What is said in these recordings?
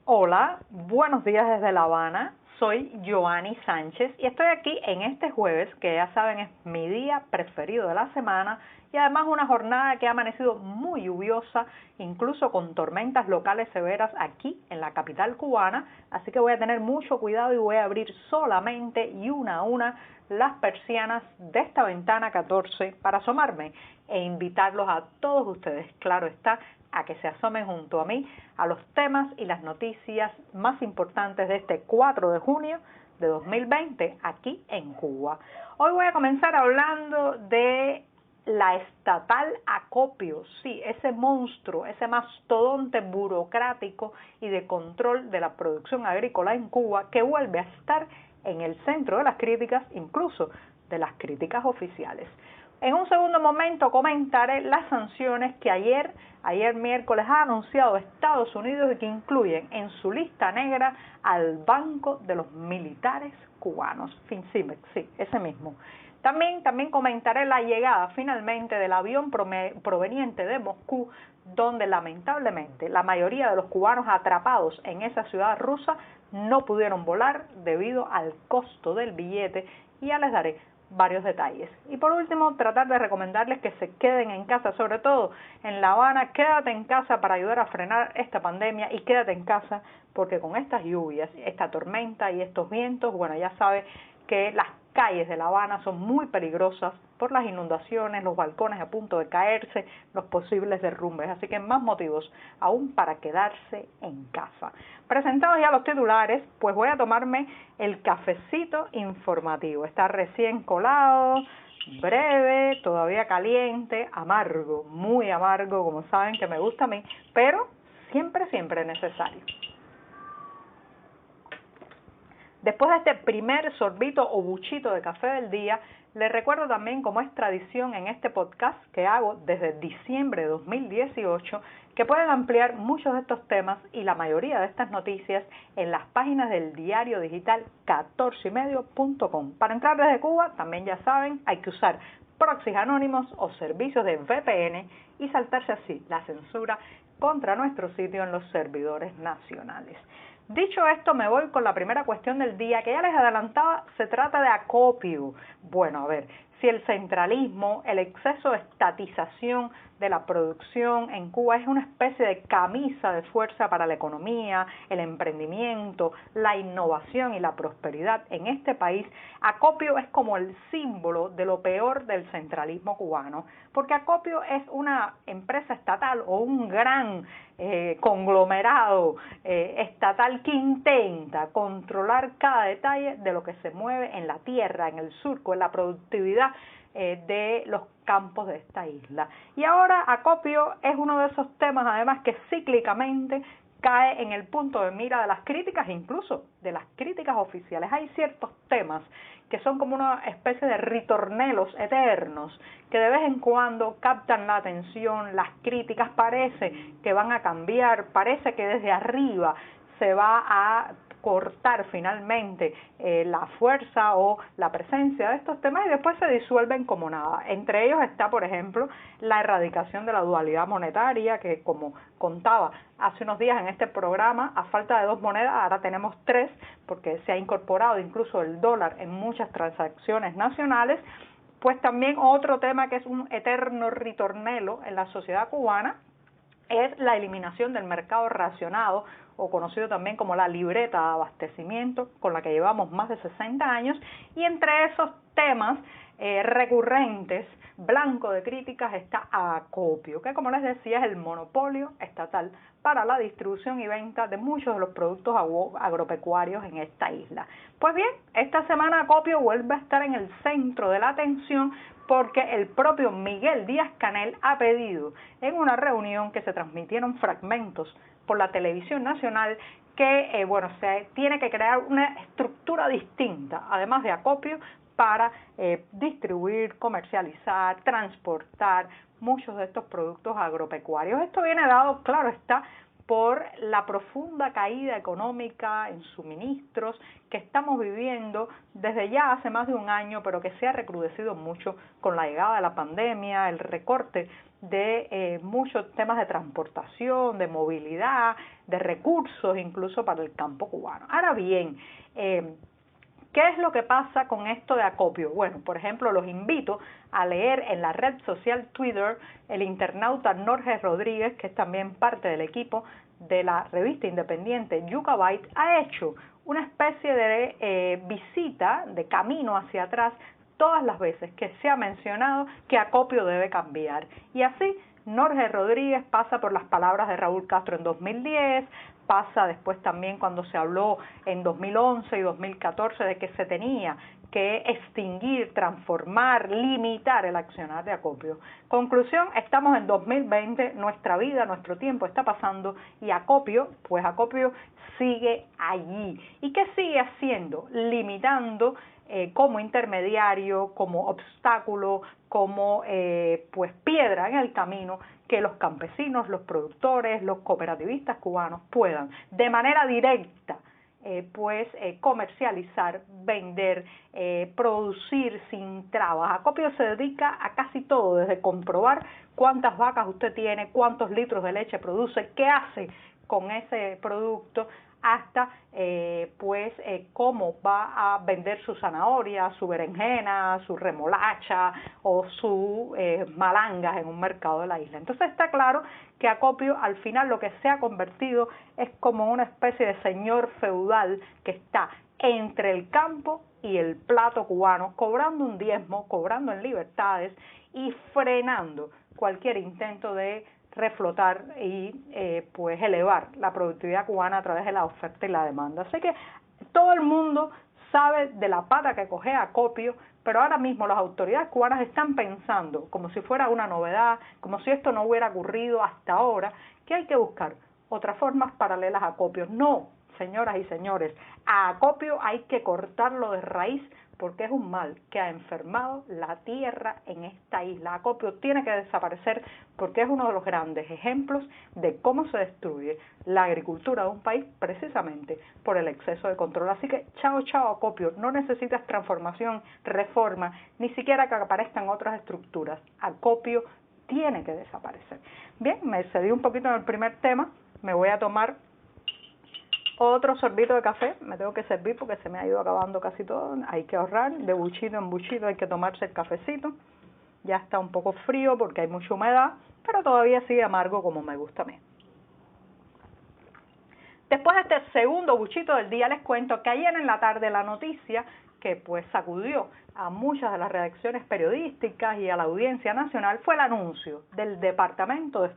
Hola, buenos días desde La Habana. Soy Joanny Sánchez y estoy aquí en este jueves, que ya saben es mi día preferido de la semana y además una jornada que ha amanecido muy lluviosa, incluso con tormentas locales severas aquí en la capital cubana, así que voy a tener mucho cuidado y voy a abrir solamente y una a una las persianas de esta ventana 14 para asomarme e invitarlos a todos ustedes, claro está, a que se asomen junto a mí a los temas y las noticias más importantes de este 4 de junio de 2020 aquí en Cuba. Hoy voy a comenzar hablando de la estatal Acopio, sí, ese monstruo, ese mastodonte burocrático y de control de la producción agrícola en Cuba que vuelve a estar en el centro de las críticas, incluso de las críticas oficiales. En un segundo momento comentaré las sanciones que ayer miércoles ha anunciado Estados Unidos y que incluyen en su lista negra al Banco de los Militares Cubanos, FINCIMEC, sí, ese mismo. También comentaré la llegada finalmente del avión proveniente de Moscú, donde lamentablemente la mayoría de los cubanos atrapados en esa ciudad rusa no pudieron volar debido al costo del billete, y ya les daré varios detalles. Y por último, tratar de recomendarles que se queden en casa, sobre todo en La Habana. Quédate en casa para ayudar a frenar esta pandemia y quédate en casa porque con estas lluvias, esta tormenta y estos vientos, bueno, ya sabes que las calles de La Habana son muy peligrosas por las inundaciones, los balcones a punto de caerse, los posibles derrumbes, así que más motivos aún para quedarse en casa. Presentados ya los titulares, pues voy a tomarme el cafecito informativo. Está recién colado, breve, todavía caliente, amargo, muy amargo, como saben que me gusta a mí, pero siempre necesario. Después de este primer sorbito o buchito de café del día, les recuerdo también, como es tradición en este podcast que hago desde diciembre de 2018, que pueden ampliar muchos de estos temas y la mayoría de estas noticias en las páginas del diario digital 14ymedio.com. Para entrar desde Cuba, también ya saben, hay que usar proxies anónimos o servicios de VPN y saltarse así la censura contra nuestro sitio en los servidores nacionales. Dicho esto, me voy con la primera cuestión del día, que ya les adelantaba, se trata de acopio. Bueno, a ver, si el centralismo, el exceso de estatización de la producción en Cuba es una especie de camisa de fuerza para la economía, el emprendimiento, la innovación y la prosperidad en este país, Acopio es como el símbolo de lo peor del centralismo cubano, porque Acopio es una empresa estatal o un gran conglomerado estatal que intenta controlar cada detalle de lo que se mueve en la tierra, en el surco, en la productividad de los campos de esta isla. Y ahora Acopio es uno de esos temas, además, que cíclicamente cae en el punto de mira de las críticas, incluso de las críticas oficiales. Hay ciertos temas que son como una especie de ritornelos eternos que de vez en cuando captan la atención, las críticas parece que van a cambiar, parece que desde arriba se va a cortar finalmente la fuerza o la presencia de estos temas y después se disuelven como nada. Entre ellos está, por ejemplo, la erradicación de la dualidad monetaria, que como contaba hace unos días en este programa, a falta de 2 monedas, ahora tenemos 3, porque se ha incorporado incluso el dólar en muchas transacciones nacionales. Pues también otro tema que es un eterno ritornelo en la sociedad cubana es la eliminación del mercado racionado, o conocido también como la libreta de abastecimiento, con la que llevamos más de 60 años, y entre esos temas recurrentes, blanco de críticas, está Acopio, que como les decía es el monopolio estatal para la distribución y venta de muchos de los productos agropecuarios en esta isla. Pues bien, esta semana Acopio vuelve a estar en el centro de la atención porque el propio Miguel Díaz-Canel ha pedido en una reunión que se transmitieron fragmentos por la televisión nacional que se tiene que crear una estructura distinta, además de Acopio, para distribuir, comercializar, transportar muchos de estos productos agropecuarios. Esto viene dado, claro está, por la profunda caída económica en suministros que estamos viviendo desde ya hace más de un año, pero que se ha recrudecido mucho con la llegada de la pandemia, el recorte de muchos temas de transportación, de movilidad, de recursos, incluso para el campo cubano. Ahora bien, ¿qué es lo que pasa con esto de acopio? Bueno, por ejemplo, los invito a leer en la red social Twitter el internauta Norge Rodríguez, que es también parte del equipo de la revista independiente Yucabyte, ha hecho una especie de visita, de camino hacia atrás, todas las veces que se ha mencionado que acopio debe cambiar. Y así, Norge Rodríguez pasa por las palabras de Raúl Castro en 2010, pasa después también cuando se habló en 2011 y 2014 de que se tenía que extinguir, transformar, limitar el accionar de acopio. Conclusión, estamos en 2020, nuestra vida, nuestro tiempo está pasando y acopio, pues acopio sigue allí. ¿Y qué sigue haciendo? Limitando como intermediario, como obstáculo, como pues piedra en el camino que los campesinos, los productores, los cooperativistas cubanos puedan de manera directa comercializar, vender, producir sin trabas. Acopio se dedica a casi todo, desde comprobar cuántas vacas usted tiene, cuántos litros de leche produce, qué hace con ese producto, hasta cómo va a vender su zanahoria, su berenjena, su remolacha o su malangas en un mercado de la isla. Entonces está claro que acopio al final lo que se ha convertido es como una especie de señor feudal que está entre el campo y el plato cubano, cobrando un diezmo, cobrando en libertades y frenando cualquier intento de reflotar y elevar la productividad cubana a través de la oferta y la demanda. Así que todo el mundo sabe de la pata que coge acopio, pero ahora mismo las autoridades cubanas están pensando, como si fuera una novedad, como si esto no hubiera ocurrido hasta ahora, que hay que buscar otras formas paralelas a acopio. No, señoras y señores, a acopio hay que cortarlo de raíz porque es un mal que ha enfermado la tierra en esta isla. Acopio tiene que desaparecer porque es uno de los grandes ejemplos de cómo se destruye la agricultura de un país precisamente por el exceso de control. Así que chao, chao acopio, no necesitas transformación, reforma, ni siquiera que aparezcan otras estructuras. Acopio tiene que desaparecer. Bien, me excedí un poquito en el primer tema, me voy a tomar otro sorbito de café, me tengo que servir porque se me ha ido acabando casi todo, hay que ahorrar, de buchito en buchito hay que tomarse el cafecito, ya está un poco frío porque hay mucha humedad, pero todavía sigue amargo como me gusta a mí. Después de este segundo buchito del día les cuento que ayer en la tarde la noticia que pues sacudió a muchas de las redacciones periodísticas y a la audiencia nacional fue el anuncio del Departamento de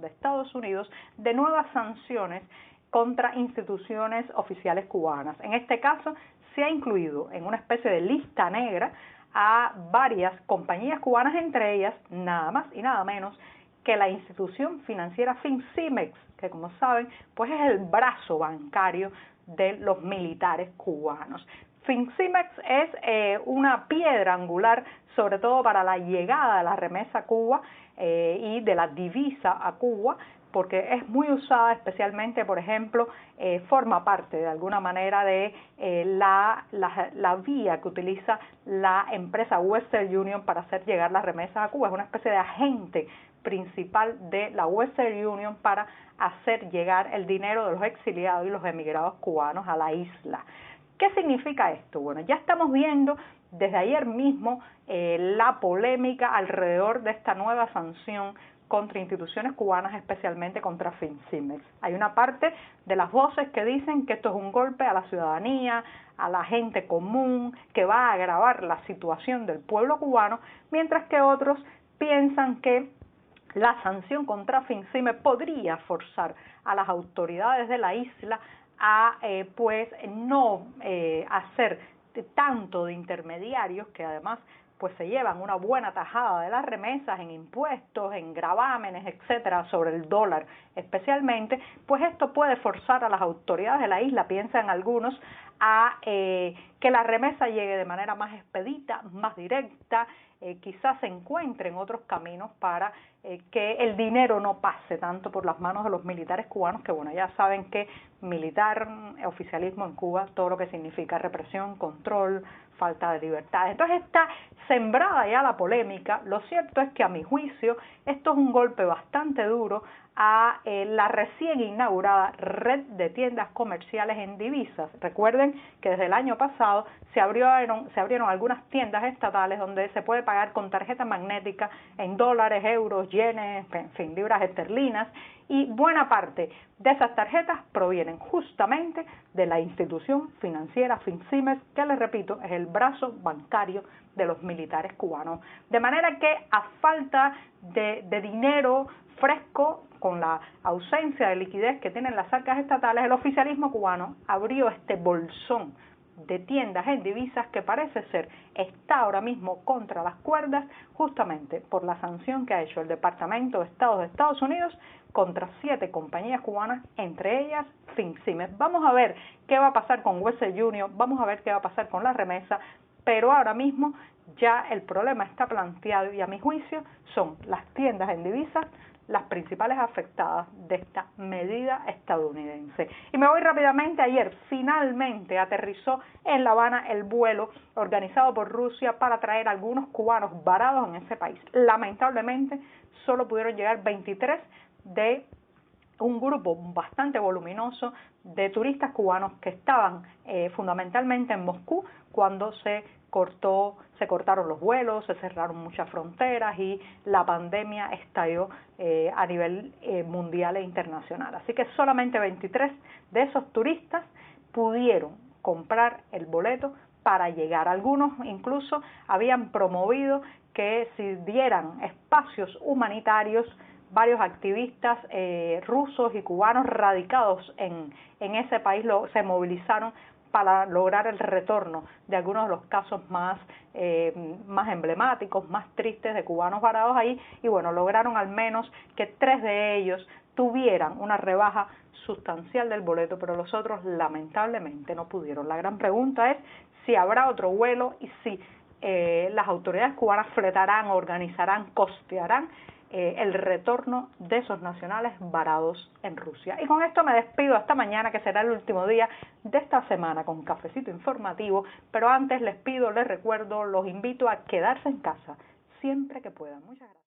Estados Unidos de nuevas sanciones contra instituciones oficiales cubanas. En este caso, se ha incluido en una especie de lista negra a varias compañías cubanas, entre ellas nada más y nada menos que la institución financiera Fincimex, que como saben, pues es el brazo bancario de los militares cubanos. Fincimex es una piedra angular, sobre todo para la llegada de la remesa a Cuba y de la divisa a Cuba, porque es muy usada especialmente, por ejemplo, forma parte de alguna manera de la vía que utiliza la empresa Western Union para hacer llegar las remesas a Cuba. Es una especie de agente principal de la Western Union para hacer llegar el dinero de los exiliados y los emigrados cubanos a la isla. ¿Qué significa esto? Bueno, ya estamos viendo desde ayer mismo la polémica alrededor de esta nueva sanción contra instituciones cubanas, especialmente contra Fincimex. Hay una parte de las voces que dicen que esto es un golpe a la ciudadanía, a la gente común, que va a agravar la situación del pueblo cubano, mientras que otros piensan que la sanción contra Fincimex podría forzar a las autoridades de la isla a no hacer tanto de intermediarios, que además pues se llevan una buena tajada de las remesas en impuestos, en gravámenes, etcétera, sobre el dólar especialmente, pues esto puede forzar a las autoridades de la isla, piensan algunos, a que la remesa llegue de manera más expedita, más directa, quizás se encuentren otros caminos para que el dinero no pase tanto por las manos de los militares cubanos, que bueno, ya saben que militar, oficialismo en Cuba, todo lo que significa represión, control, falta de libertad. Entonces está sembrada ya la polémica. Lo cierto es que a mi juicio esto es un golpe bastante duro a la recién inaugurada red de tiendas comerciales en divisas. Recuerden que desde el año pasado se abrieron algunas tiendas estatales donde se puede pagar con tarjeta magnética en dólares, euros, yenes, en fin, libras esterlinas, y buena parte de esas tarjetas provienen justamente de la institución financiera Fincimes, que les repito, es el brazo bancario de los militares cubanos. De manera que a falta de dinero fresco, con la ausencia de liquidez que tienen las arcas estatales, el oficialismo cubano abrió este bolsón de tiendas en divisas que parece ser está ahora mismo contra las cuerdas, justamente por la sanción que ha hecho el Departamento de Estado de Estados Unidos contra 7 compañías cubanas, entre ellas Fincimes. Vamos a ver qué va a pasar con Western Union, vamos a ver qué va a pasar con la remesa, pero ahora mismo ya el problema está planteado y a mi juicio son las tiendas en divisas las principales afectadas de esta medida estadounidense. Y me voy rápidamente. Ayer finalmente aterrizó en La Habana el vuelo organizado por Rusia para traer a algunos cubanos varados en ese país. Lamentablemente solo pudieron llegar 23 de un grupo bastante voluminoso de turistas cubanos que estaban fundamentalmente en Moscú cuando se cortaron los vuelos, se cerraron muchas fronteras y la pandemia estalló a nivel mundial e internacional. Así que solamente 23 de esos turistas pudieron comprar el boleto para llegar. Algunos incluso habían promovido que si dieran espacios humanitarios, varios activistas rusos y cubanos radicados en ese país se movilizaron para lograr el retorno de algunos de los casos más emblemáticos, más tristes de cubanos varados ahí, y bueno, lograron al menos que 3 de ellos tuvieran una rebaja sustancial del boleto, pero los otros lamentablemente no pudieron. La gran pregunta es si habrá otro vuelo y si las autoridades cubanas fletarán, organizarán, costearán el retorno de esos nacionales varados en Rusia. Y con esto me despido hasta mañana, que será el último día de esta semana con Cafecito Informativo, pero antes les recuerdo, los invito a quedarse en casa siempre que puedan. Muchas gracias.